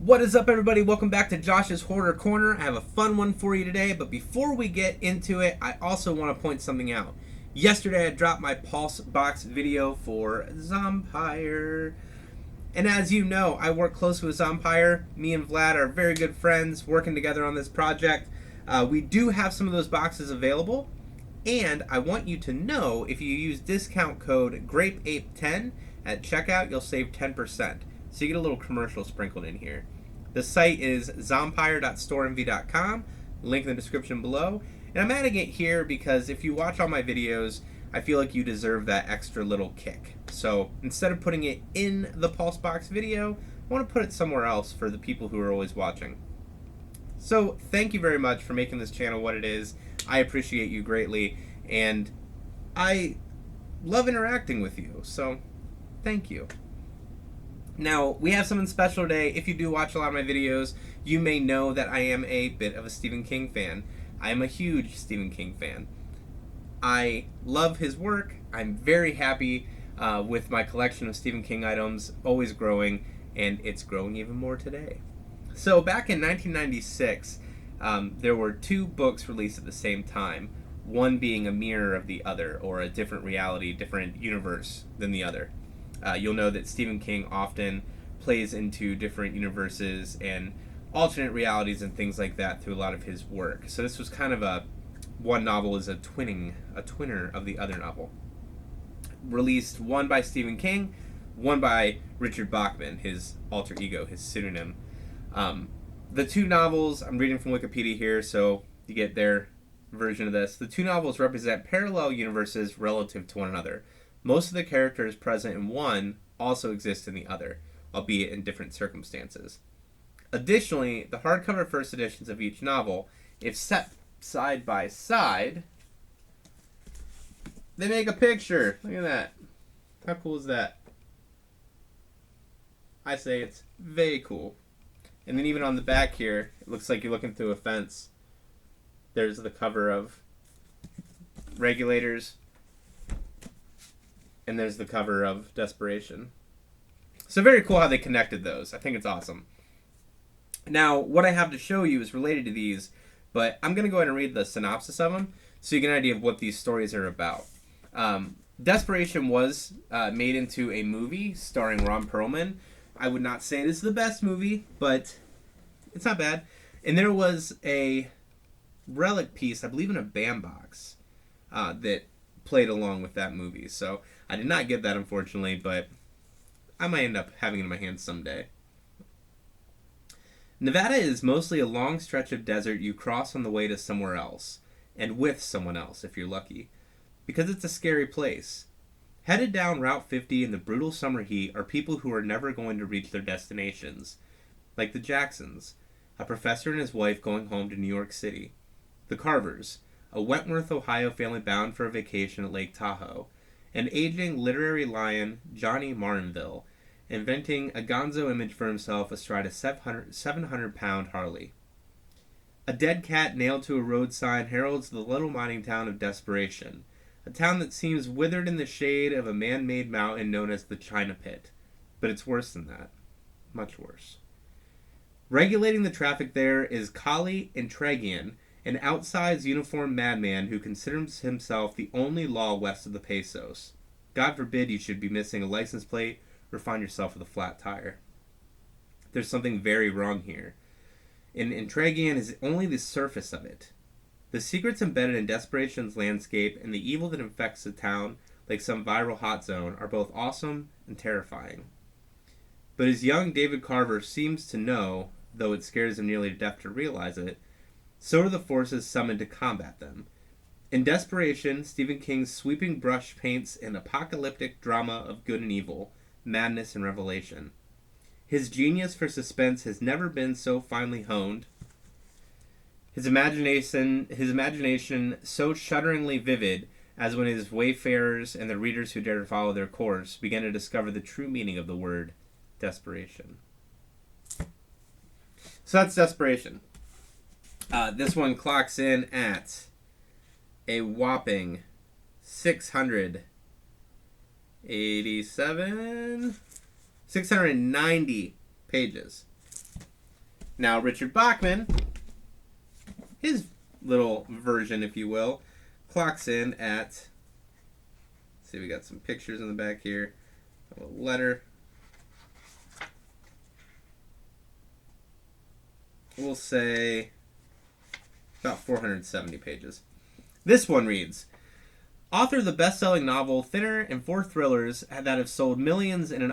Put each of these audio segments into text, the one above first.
What is up, everybody? Welcome back to Josh's Hoarder Corner. I have a fun one for you today, but before we get into it, I also want to point something out. Yesterday, I dropped my Pulse Box video for Zompire. And as you know, I work closely with Zompire. Me and Vlad are very good friends working together on this project. We do have some of those boxes available, and I want you to know if you use discount code GRAPEAPE10 at checkout, you'll save 10%. So you get a little commercial sprinkled in here. The site is zompire.storeenvy.com, link in the description below. And I'm adding it here because if you watch all my videos, I feel like you deserve that extra little kick. So instead of putting it in the Pulse Box video, I want to put it somewhere else for the people who are always watching. So thank you very much for making this channel what it is. I appreciate you greatly, and I love interacting with you, so thank you. Now, we have something special today. If you do watch a lot of my videos, you may know that I am a bit of a Stephen King fan. I am a huge Stephen King fan. I love his work. I'm very happy with my collection of Stephen King items, always growing, and it's growing even more today. So back in 1996, there were two books released at the same time, one being a mirror of the other, or a different reality, different universe than the other. You'll know that Stephen King often plays into different universes and alternate realities and things like that through a lot of his work. So this was kind of one novel is a twinner of the other novel. Released one by Stephen King, one by Richard Bachman, his alter ego, his pseudonym. The two novels, I'm reading from Wikipedia here, so you get their version of this. The two novels represent parallel universes relative to one another. Most of the characters present in one also exist in the other, albeit in different circumstances. Additionally, the hardcover first editions of each novel, if set side by side, they make a picture. Look at that. How cool is that? I say it's very cool. And then even on the back here, it looks like you're looking through a fence. There's the cover of Regulators. And there's the cover of Desperation. So very cool how they connected those. I think it's awesome. Now, what I have to show you is related to these, but I'm going to go ahead and read the synopsis of them so you get an idea of what these stories are about. Desperation was made into a movie starring Ron Perlman. I would not say it is the best movie, but it's not bad. And there was a relic piece, I believe in a bandbox, that played along with that movie. So I did not get that, unfortunately, but I might end up having it in my hands someday. Nevada is mostly a long stretch of desert you cross on the way to somewhere else, and with someone else if you're lucky, because it's a scary place. Headed down Route 50 in the brutal summer heat are people who are never going to reach their destinations, like the Jacksons, a professor and his wife going home to New York City, the Carvers, a Wentworth, Ohio family bound for a vacation at Lake Tahoe, an aging literary lion, Johnny Martinville, inventing a gonzo image for himself astride a 700-pound Harley. A dead cat nailed to a road sign heralds the little mining town of Desperation, a town that seems withered in the shade of a man-made mountain known as the China Pit. But it's worse than that. Much worse. Regulating the traffic there is Kali Intragian, an outsized uniformed madman who considers himself the only law west of the Pesos. God forbid you should be missing a license plate or find yourself with a flat tire. There's something very wrong here. And Intragian is only the surface of it. The secrets embedded in Desperation's landscape and the evil that infects the town, like some viral hot zone, are both awesome and terrifying. But as young David Carver seems to know, though it scares him nearly to death to realize it, so are the forces summoned to combat them. In Desperation, Stephen King's sweeping brush paints an apocalyptic drama of good and evil, madness and revelation. His genius for suspense has never been so finely honed. His imagination so shudderingly vivid as when his wayfarers and the readers who dare to follow their course began to discover the true meaning of the word desperation. So that's Desperation. This one clocks in at a whopping 690 pages. Now, Richard Bachman, his little version, if you will, clocks in at, let's see, we got some pictures in the back here, a letter. We'll say about 470 pages. This one reads, author of the best-selling novel Thinner and 4 thrillers that have sold millions in an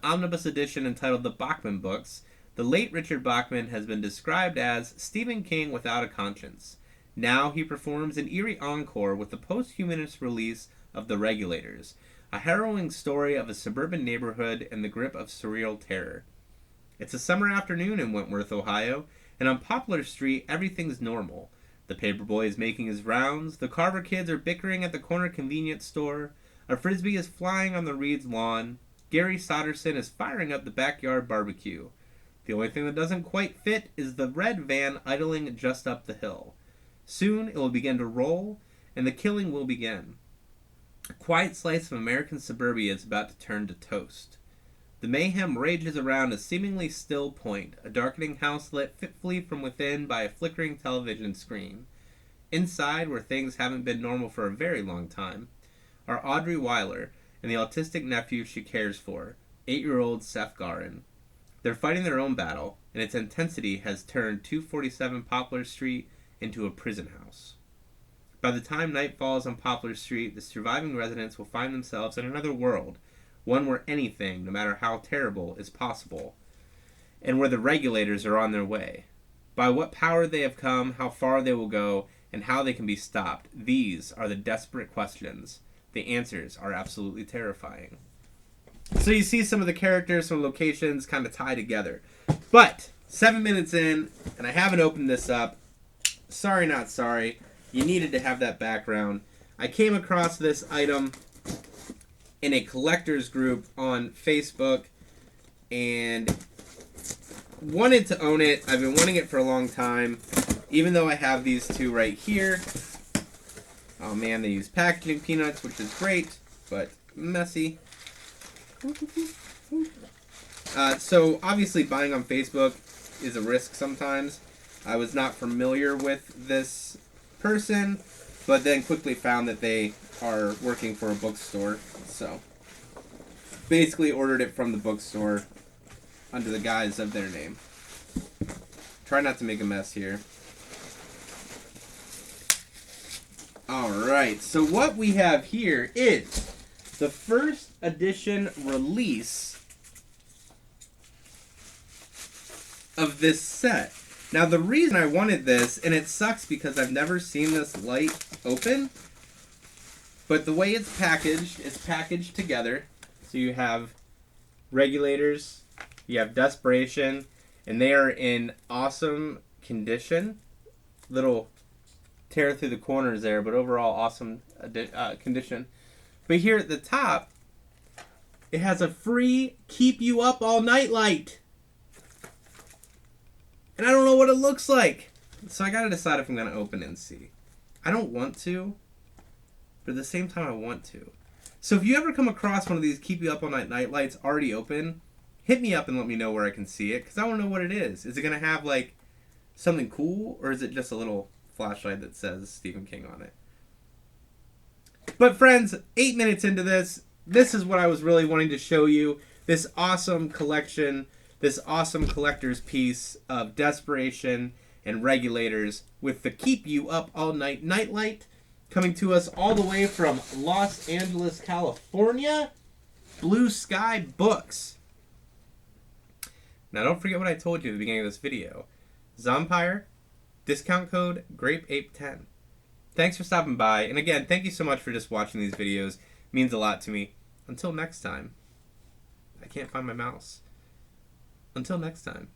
omnibus edition entitled The Bachman Books, the late Richard Bachman has been described as Stephen King without a conscience. Now he performs an eerie encore with the posthumous release of The Regulators, a harrowing story of a suburban neighborhood in the grip of surreal terror. It's a summer afternoon in Wentworth, Ohio, and on Poplar Street everything's normal. The paperboy is making his rounds, the Carver kids are bickering at the corner convenience store, a frisbee is flying on the Reed's lawn, Gary Sotterson is firing up the backyard barbecue. The only thing that doesn't quite fit is the red van idling just up the hill. Soon it will begin to roll, and the killing will begin. A quiet slice of American suburbia is about to turn to toast. The mayhem rages around a seemingly still point, a darkening house lit fitfully from within by a flickering television screen. Inside, where things haven't been normal for a very long time, are Audrey Weiler and the autistic nephew she cares for, 8-year-old Seth Garin. They're fighting their own battle, and its intensity has turned 247 Poplar Street into a prison house. By the time night falls on Poplar Street, the surviving residents will find themselves in another world, one where anything, no matter how terrible, is possible, and where the regulators are on their way. By what power they have come, how far they will go, and how they can be stopped, these are the desperate questions. The answers are absolutely terrifying. So you see some of the characters, some locations kind of tie together. But 7 minutes in, and I haven't opened this up. Sorry, not sorry. You needed to have that background. I came across this item in a collector's group on Facebook and wanted to own it. I've been wanting it for a long time, even though I have these two right here. Oh man, they use packaging peanuts, which is great, but messy. So obviously buying on Facebook is a risk sometimes. I was not familiar with this person, but then quickly found that they are working for a bookstore. So basically ordered it from the bookstore under the guise of their name. Try not to make a mess here. Alright, so what we have here is the first edition release of this set. Now the reason I wanted this, and it sucks because I've never seen this light open, but the way it's packaged together. So you have Regulators, you have Desperation, and they are in awesome condition. Little tear through the corners there, but overall awesome condition. But here at the top, it has a free Keep You Up All Night light. And I don't know what it looks like. So I gotta decide if I'm gonna open it and see. I don't want to, but at the same time I want to. So if you ever come across one of these Keep You Up All Night lights already open, hit me up and let me know where I can see it, because I want to know what it is. Is it gonna have like something cool, or is it just a little flashlight that says Stephen King on it? But friends, 8 minutes into this is what I was really wanting to show you. This awesome collection, this awesome collector's piece of Desperation and Regulators with the Keep You Up All Night NightLight, coming to us all the way from Los Angeles, California, Blue Sky Books. Now don't forget what I told you at the beginning of this video. Zompire, discount code GRAPEAPE10. Thanks for stopping by, and again, thank you so much for just watching these videos. It means a lot to me. Until next time. I can't find my mouse. Until next time.